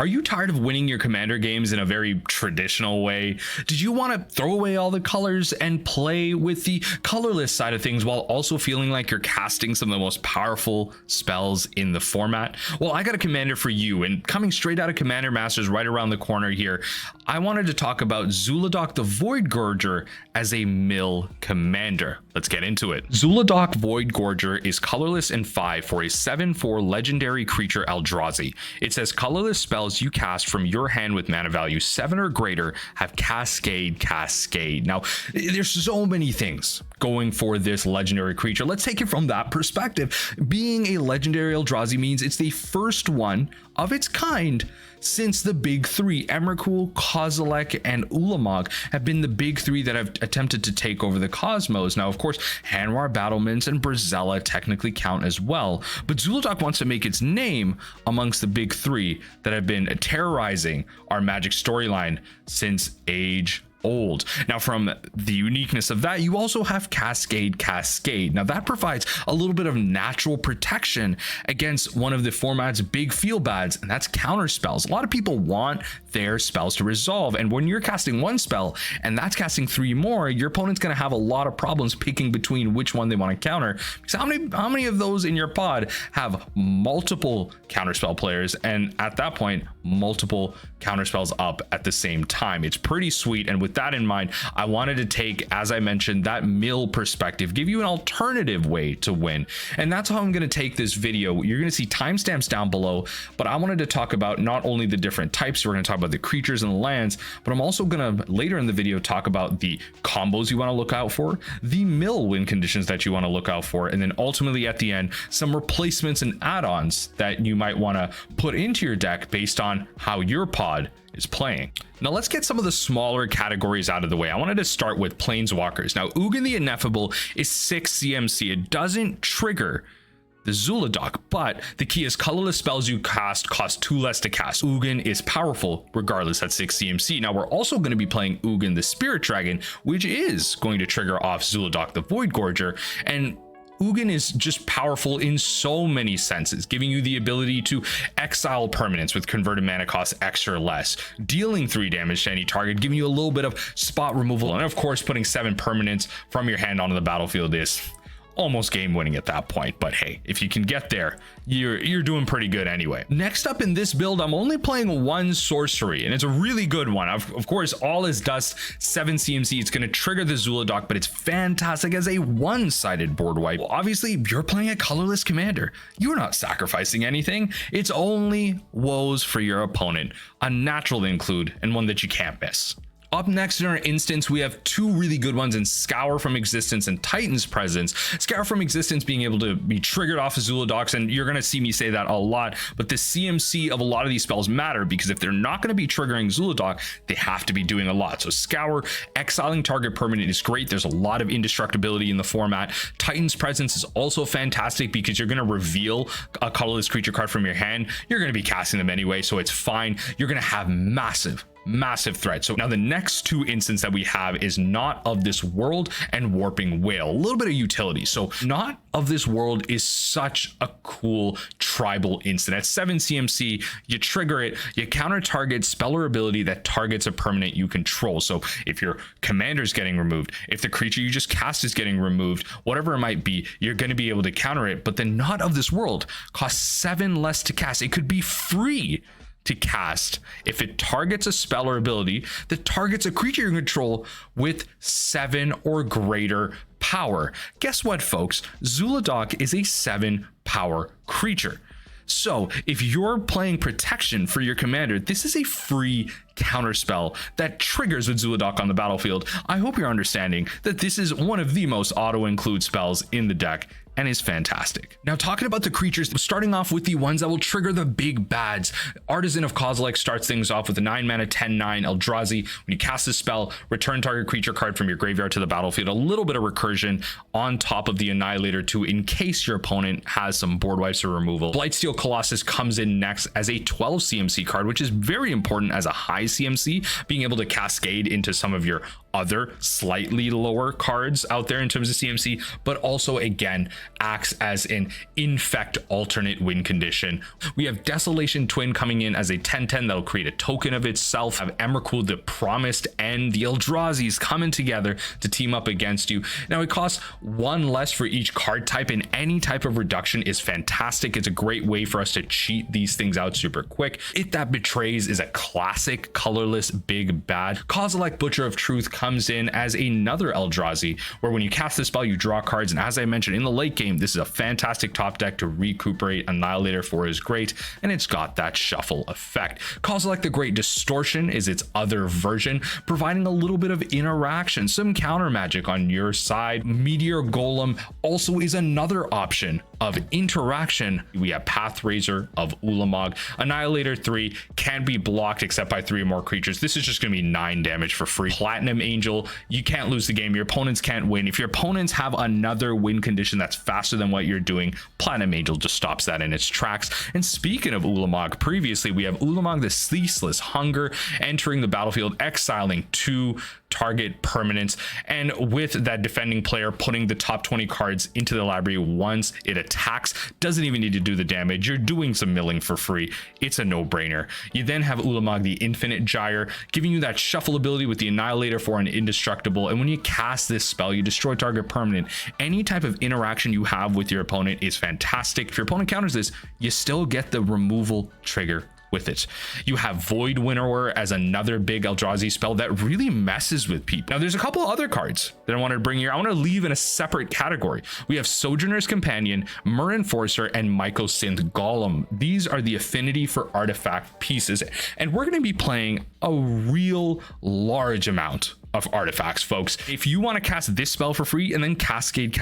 Are you tired of winning your commander games in a very traditional way? Did you want to throw away all the colors and play with the colorless side of things while also feeling like you're casting some of the most powerful spells in the format? Well, I got a commander for you, and coming straight out of Commander Masters right around the corner here, I wanted to talk about Zhulodok the Void Gorger as a mill commander. Let's get into it. Zhulodok Void Gorger is colorless and 5 for a 7/4 legendary creature Eldrazi. It says colorless spells you cast from your hand with mana value 7 or greater have Cascade. Now, there's so many things going for this legendary creature. Let's take it from that perspective. Being a legendary Eldrazi means it's the first one of its kind since the big three. Emrakul, Kozilek, and Ulamog have been the big three that have attempted to take over the cosmos. Now, of course, Hanwar Battlements and Brazella technically count as well, but Zhulodok wants to make its name amongst the big three that have been terrorizing our Magic storyline since age old. Now, from the uniqueness of that, you also have Cascade. Now that provides a little bit of natural protection against one of the format's big feel bads, and that's counter spells. A lot of people want their spells to resolve, and when you're casting one spell and that's casting 3 more, your opponent's going to have a lot of problems picking between which one they want to counter, because how many of those in your pod have multiple counter spell players, and at that point multiple counter spells up at the same time? It's pretty sweet. And with that in mind, I wanted to take, as I mentioned, that mill perspective, give you an alternative way to win. And that's how I'm going to take this video. You're going to see timestamps down below, but I wanted to talk about not only the different types, we're going to talk about the creatures and the lands, but I'm also going to later in the video talk about the combos you want to look out for, the mill win conditions that you want to look out for, and then ultimately at the end, some replacements and add-ons that you might want to put into your deck based on how your pod is playing. Now let's get some of the smaller categories out of the way. I wanted to start with Planeswalkers. Now, Ugin the Ineffable is 6 CMC. It doesn't trigger the Zhulodok, but the key is colorless spells you cast cost 2 less to cast. Ugin is powerful regardless at 6 CMC. Now we're also going to be playing Ugin the Spirit Dragon, which is going to trigger off Zhulodok the Void Gorger, and Ugin is just powerful in so many senses, giving you the ability to exile permanents with converted mana cost X or less, dealing 3 damage to any target, giving you a little bit of spot removal, and of course putting 7 permanents from your hand onto the battlefield is almost game winning at that point. But hey, if you can get there, you're doing pretty good anyway. Next up in this build, I'm only playing 1 sorcery, and it's a really good one. Of course, All is Dust, 7 CMC. It's going to trigger the Zhulodok, but it's fantastic as a one-sided board wipe. Well, obviously, you're playing a colorless commander. You're not sacrificing anything. It's only woes for your opponent, a natural to include, and one that you can't miss. Up next in our instance, we have 2 really good ones in Scour from Existence and Titan's Presence. Scour from Existence being able to be triggered off of Zhulodoks, and you're going to see me say that a lot, but the CMC of a lot of these spells matter, because if they're not going to be triggering Zhulodok, they have to be doing a lot. So Scour, exiling target permanent is great. There's a lot of indestructibility in the format. Titan's Presence is also fantastic because you're going to reveal a colorless creature card from your hand. You're going to be casting them anyway, so it's fine. You're going to have massive threat. So now the next 2 instances that we have is Not of This World and Warping Whale. A little bit of utility. So Not of This World is such a cool tribal instant. At 7 CMC, you trigger it, you counter target spell or ability that targets a permanent you control. So if your commander is getting removed, if the creature you just cast is getting removed, whatever it might be, you're going to be able to counter it. But the Not of This World costs 7 less to cast. It could be free to cast if it targets a spell or ability that targets a creature you control with 7 or greater power. Guess what, folks? Zhulodok is a 7 power creature. So if you're playing protection for your commander, this is a free counterspell that triggers with Zhulodok on the battlefield. I hope you're understanding that this is one of the most auto-include spells in the deck and is fantastic. Now, talking about the creatures, starting off with the ones that will trigger the big bads. Artisan of Kozilek starts things off with a 9 mana 10/9 Eldrazi. When you cast a spell, return target creature card from your graveyard to the battlefield. A little bit of recursion on top of the Annihilator too, in case your opponent has some board wipes or removal. Blightsteel Colossus comes in next as a 12 CMC card, which is very important as a high CMC, being able to cascade into some of your other slightly lower cards out there in terms of CMC, but also again acts as an infect alternate win condition. We have Desolation Twin coming in as a 10/10 that'll create a token of itself. Have Emrakul, the Promised End, the Eldrazi's coming together to team up against you. Now it costs one less for each card type, and any type of reduction is fantastic. It's a great way for us to cheat these things out super quick. If That Betrays is a classic colorless big bad. Kozilek, Butcher of Truth, comes in as another Eldrazi, where when you cast this spell you draw cards, and as I mentioned in the late game, this is a fantastic top deck to recuperate. Annihilator 4 is great, and it's got that shuffle effect. Kozilek the Great Distortion is its other version, providing a little bit of interaction, some counter magic on your side. Meteor Golem also is another option of interaction. We have Pathraiser of Ulamog. Annihilator 3 can be blocked except by 3 or more creatures. This is just going to be 9 damage for free. Platinum Angel, you can't lose the game. Your opponents can't win. If your opponents have another win condition that's faster than what you're doing, Platinum Angel just stops that in its tracks. And speaking of Ulamog, previously we have Ulamog the Ceaseless Hunger entering the battlefield, exiling 2 target permanents, and with that defending player putting the top 20 cards into the library once it attacks. Doesn't even need to do the damage. You're doing some milling for free. It's a no-brainer. You then have Ulamog the Infinite Gyre, giving you that shuffle ability with the Annihilator for an indestructible, and when you cast this spell you destroy target permanent. Any type of interaction you have with your opponent is fantastic. If your opponent counters this, you still get the removal trigger with it. You have Void Winnower as another big Eldrazi spell that really messes with people. Now there's a couple other cards that I want to bring here. I want to leave in a separate category. We have Sojourner's Companion, Myr Enforcer, and Mycosynth Golem. These are the affinity for artifact pieces, and we're going to be playing a real large amount of artifacts, folks. If you want to cast this spell for free and then Cascade,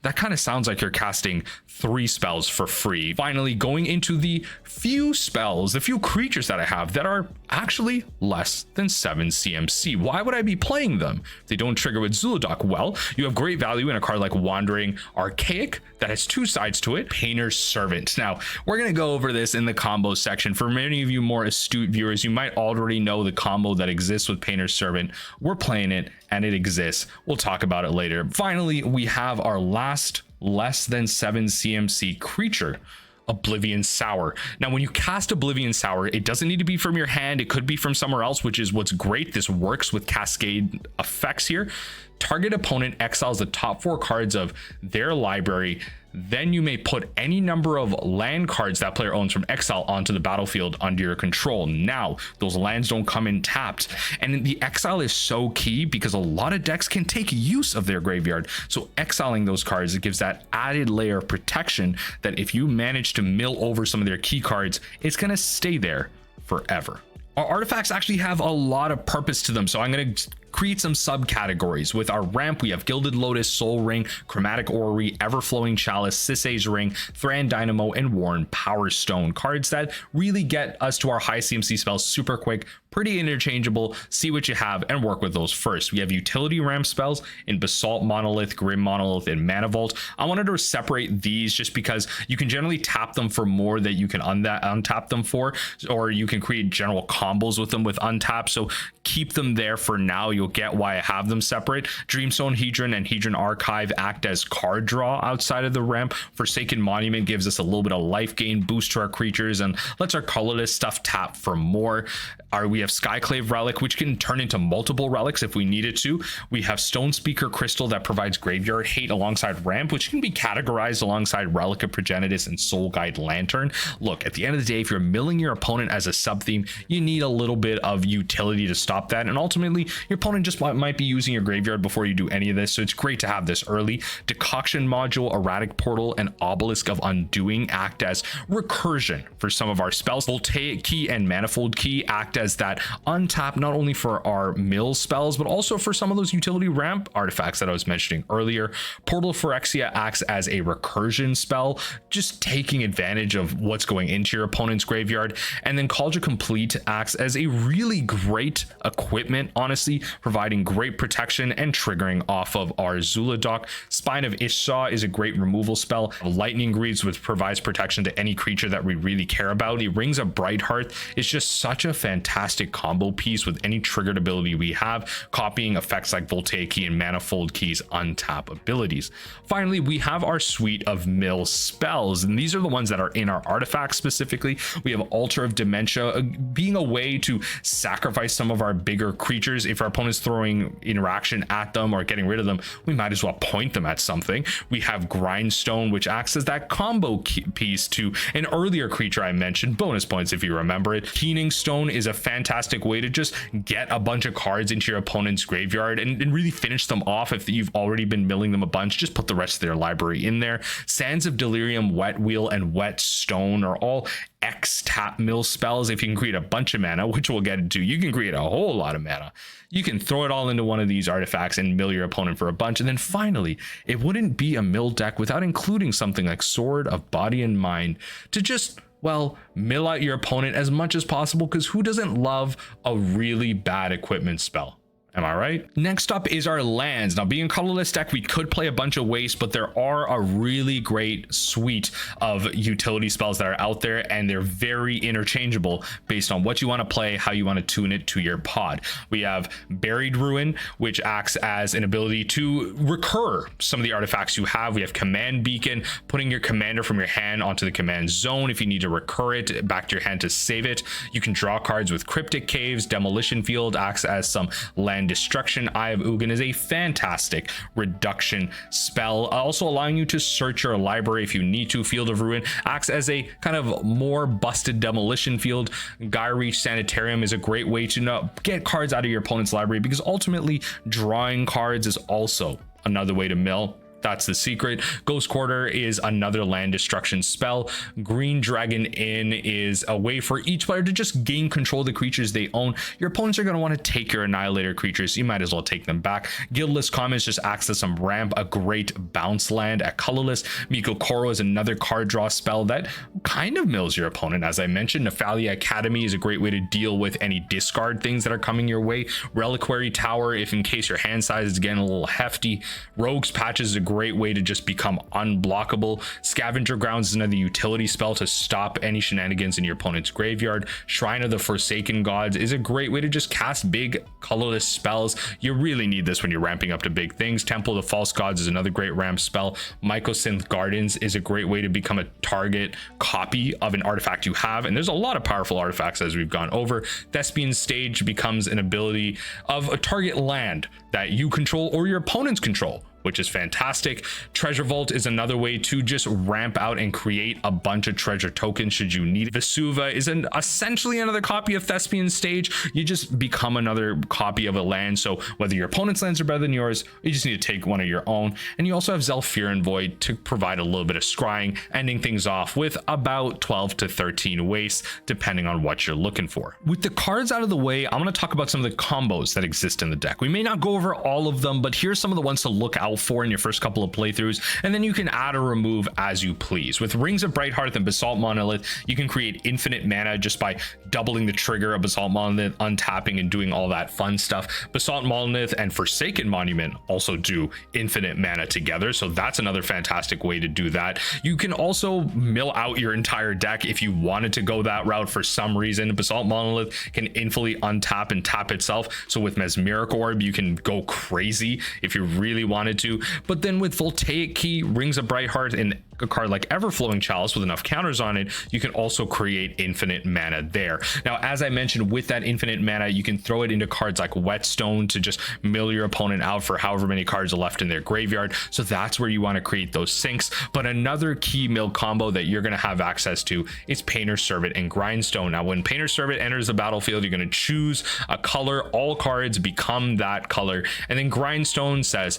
that kind of sounds like you're casting 3 spells for free. Finally, going into the few spells, the few creatures that I have that are actually less than 7 CMC. Why would I be playing them if they don't trigger with Zhulodok? Well, you have great value in a card like Wandering Archaic that has 2 sides to it. Painter's Servant. Now, we're going to go over this in the combo section. For many of you more astute viewers, you might already know the combo that exists with Painter's Servant. We're playing it and it exists. We'll talk about it later. Finally, we have our last less than 7 CMC creature, Oblivion Sour. Now, when you cast Oblivion Sour, it doesn't need to be from your hand. It could be from somewhere else, which is what's great. This works with Cascade effects here. Target opponent exiles the top 4 cards of their library. Then you may put any number of land cards that player owns from exile onto the battlefield under your control. Now, those lands don't come in tapped. And the exile is so key because a lot of decks can take use of their graveyard. So exiling those cards, it gives that added layer of protection that if you manage to mill over some of their key cards, it's going to stay there forever. Our artifacts actually have a lot of purpose to them, so I'm going to create some subcategories. With our ramp, we have Gilded Lotus, Soul Ring, Chromatic Orrery, Everflowing Chalice, Sisay's Ring, Thran Dynamo, and Worn Power Stone. Cards that really get us to our high CMC spells super quick, pretty interchangeable. See what you have and work with those first. We have utility ramp spells in Basalt Monolith, Grim Monolith, and Mana Vault. I wanted to separate these just because you can generally tap them for more that you can untap them for, or you can create general combos with them with untap. So keep them there for now. You'll get why I have them separate. Dreamstone Hedron and Hedron Archive act as card draw outside of the ramp. Forsaken Monument gives us a little bit of life gain boost to our creatures and lets our colorless stuff tap for more. We have Skyclave Relic, which can turn into multiple relics if we needed to. We have Stone Speaker Crystal that provides graveyard hate alongside ramp, which can be categorized alongside Relic of Progenitus and Soul Guide Lantern. Look, at the end of the day, if you're milling your opponent as a sub theme, you need a little bit of utility to stop that, and ultimately your opponent just might be using your graveyard before you do any of this, so it's great to have this early. Decoction Module, Erratic Portal, and Obelisk of Undoing act as recursion for some of our spells. Voltaic Key and Manifold Key act as that untap, not only for our mill spells but also for some of those utility ramp artifacts that I was mentioning earlier. Portal Phyrexia acts as a recursion spell, just taking advantage of what's going into your opponent's graveyard. And then Cauldron Complete acts as a really great equipment, honestly, providing great protection and triggering off of our Zhulodok. Spine of Ishsaw is a great removal spell. Lightning Greaves, which provides protection to any creature that we really care about. The Rings of Brighthearth is just such a fantastic combo piece with any triggered ability we have, copying effects like Voltaic Key and Manifold Key's untap abilities. Finally, we have our suite of mill spells, and these are the ones that are in our artifacts specifically. We have Altar of Dementia, being a way to sacrifice some of our bigger creatures. If our opponent's throwing interaction at them or getting rid of them, we might as well point them at something. We have Grindstone, which acts as that combo piece to an earlier creature I mentioned, bonus points if you remember it. Keening Stone is a fantastic way to just get a bunch of cards into your opponent's graveyard and really finish them off. If you've already been milling them a bunch, just put the rest of their library in there. Sands of Delirium, Wet Wheel, and Whetstone are all X tap mill spells. If you can create a bunch of mana, which we'll get into, you can create a whole lot of mana. You can throw it all into one of these artifacts and mill your opponent for a bunch. And then finally, it wouldn't be a mill deck without including something like Sword of Body and Mind to just, well, mill out your opponent as much as possible, because who doesn't love a really bad equipment spell? Am I right? Next up is our lands. Now, being a colorless deck, we could play a bunch of waste, but there are a really great suite of utility spells that are out there, and they're very interchangeable based on what you want to play, how you want to tune it to your pod. We have Buried Ruin, which acts as an ability to recur some of the artifacts you have. We have Command Beacon, putting your commander from your hand onto the command zone if you need to recur it back to your hand to save it. You can draw cards with Cryptic Caves. Demolition Field acts as some land destruction. Eye of Ugin is a fantastic reduction spell, also allowing you to search your library if you need to. Field of Ruin acts as a kind of more busted Demolition Field. Gyreach Sanitarium is a great way to get cards out of your opponent's library, because ultimately drawing cards is also another way to mill. That's the secret. Ghost Quarter is another land destruction spell. Green Dragon Inn is a way for each player to just gain control of the creatures they own. Your opponents are going to want to take your Annihilator creatures. You might as well take them back. Guildless Commons just acts as some ramp, a great bounce land at colorless. Miko Koro is another card draw spell that kind of mills your opponent. As I mentioned, Nephalia Academy is a great way to deal with any discard things that are coming your way. Reliquary Tower, if in case your hand size is getting a little hefty. Rogue's Patch is a great way to just become unblockable. Scavenger Grounds is another utility spell to stop any shenanigans in your opponent's graveyard. Shrine of the Forsaken Gods is a great way to just cast big colorless spells. You really need this when you're ramping up to big things. Temple of the False Gods is another great ramp spell. Mycosynth Gardens is a great way to become a target copy of an artifact you have, and there's a lot of powerful artifacts as we've gone over. Thespian Stage becomes an ability of a target land that you control or your opponents control, which is fantastic. Treasure Vault is another way to just ramp out and create a bunch of treasure tokens should you need it. Vesuva is essentially another copy of Thespian Stage. You just become another copy of a land, so whether your opponent's lands are better than yours, you just need to take one of your own. And you also have Zhalfirin Void to provide a little bit of scrying, ending things off with about 12 to 13 wastes, depending on what you're looking for. With the cards out of the way, I'm going to talk about some of the combos that exist in the deck. We may not go over all of them, but here's some of the ones to look out for in your first couple of playthroughs, and then you can add or remove as you please. With Rings of Brighthearth and Basalt Monolith, you can create infinite mana just by doubling the trigger of Basalt Monolith, untapping and doing all that fun stuff. Basalt Monolith and Forsaken Monument also do infinite mana together, so that's another fantastic way to do that. You can also mill out your entire deck if you wanted to go that route for some reason. Basalt Monolith can infinitely untap and tap itself, so with Mesmeric Orb you can go crazy if you really wanted to. But then with Voltaic Key, Rings of Brighthearth, and a card like Everflowing Chalice with enough counters on it, you can also create infinite mana there. Now, as I mentioned, with that infinite mana, you can throw it into cards like Whetstone to just mill your opponent out for however many cards are left in their graveyard. So that's where you want to create those sinks. But another key mill combo that you're going to have access to is Painter's Servant and Grindstone. Now, when Painter's Servant enters the battlefield, you're going to choose a color. All cards become that color. And then Grindstone says,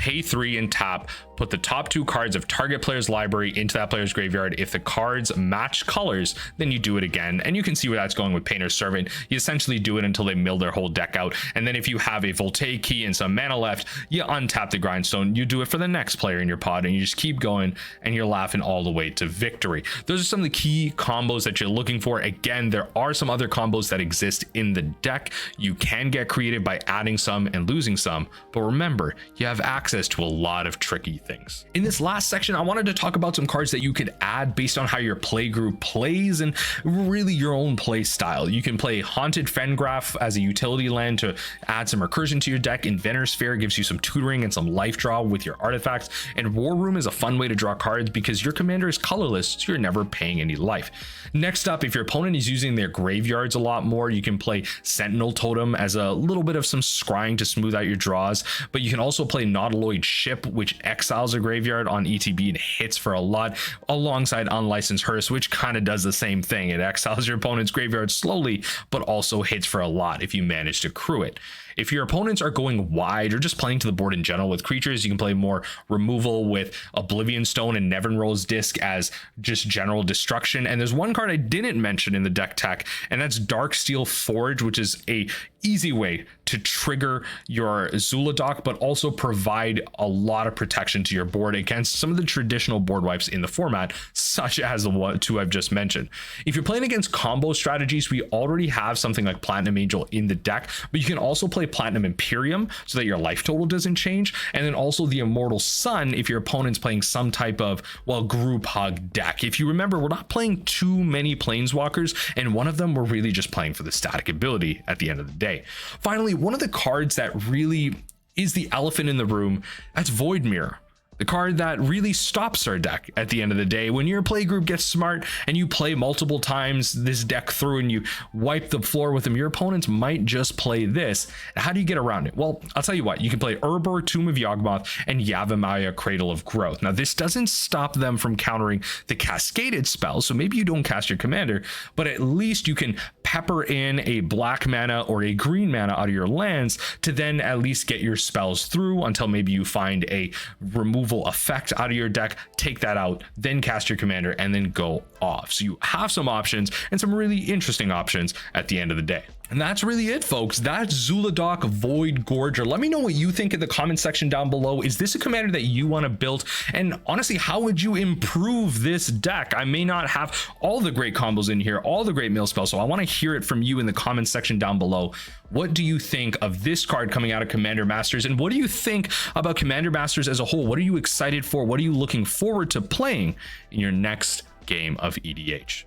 pay 3 and tap, put the top 2 cards of target player's library into that player's graveyard. If the cards match colors, then you do it again, and you can see where that's going with Painter's Servant. You essentially do it until they mill their whole deck out, and then if you have a Voltaic Key and some mana left, you untap the Grindstone, you do it for the next player in your pod, and you just keep going, and you're laughing all the way to victory. Those are some of the key combos that you're looking for. Again, there are some other combos that exist in the deck. You can get creative by adding some and losing some, but remember, you have access to a lot of tricky things. In this last section, I wanted to talk about some cards that you could add based on how your play group plays and really your own play style. You can play Haunted Fengraf as a utility land to add some recursion to your deck. Inventor Sphere gives you some tutoring and some life draw with your artifacts, and War Room is a fun way to draw cards because your commander is colorless, so you're never paying any life. Next up, if your opponent is using their graveyards a lot more, you can play Sentinel Totem as a little bit of some scrying to smooth out your draws, but you can also play Nautiloid Ship, which exiles a graveyard on ETB and hits for a lot, alongside Unlicensed Hearse, which kind of does the same thing. It exiles your opponent's graveyard slowly, but also hits for a lot if you manage to crew it. If your opponents are going wide or just playing to the board in general with creatures, you can play more removal with Oblivion Stone and Nevinrose Disc as just general destruction. And there's one card I didn't mention in the deck tech, and that's Darksteel Forge, which is a easy way to trigger your Zhulodok, but also provide a lot of protection to your board against some of the traditional board wipes in the format, such as the 2 I've just mentioned. If you're playing against combo strategies, we already have something like Platinum Angel in the deck, but you can also play Platinum Imperium so that your life total doesn't change, and then also the Immortal Sun if your opponent's playing some type of, well, group hug deck. If you remember, we're not playing too many Planeswalkers, and one of them we're really just playing for the static ability at the end of the day. Finally, one of the cards that really is the elephant in the room, that's Void Mirror. The card that really stops our deck at the end of the day. When your play group gets smart and you play multiple times this deck through and you wipe the floor with them, your opponents might just play this. How do you get around it? Well, I'll tell you what, you can play Urbor, Tomb of Yawgmoth, and Yavimaya, Cradle of Growth. Now, this doesn't stop them from countering the cascaded spells, so maybe you don't cast your commander, but at least you can pepper in a black mana or a green mana out of your lands to then at least get your spells through until maybe you find a removal effect out of your deck, take that out, then cast your commander, and then go off. So you have some options and some really interesting options at the end of the day. And that's really it, folks. That's Zhulodok Void Gorger. Let me know what you think in the comment section down below. Is this a commander that you want to build? And honestly, how would you improve this deck? I may not have all the great combos in here, all the great mill spells, so I want to hear it from you in the comment section down below. What do you think of this card coming out of Commander Masters? And what do you think about Commander Masters as a whole? What are you excited for? What are you looking forward to playing in your next game of EDH?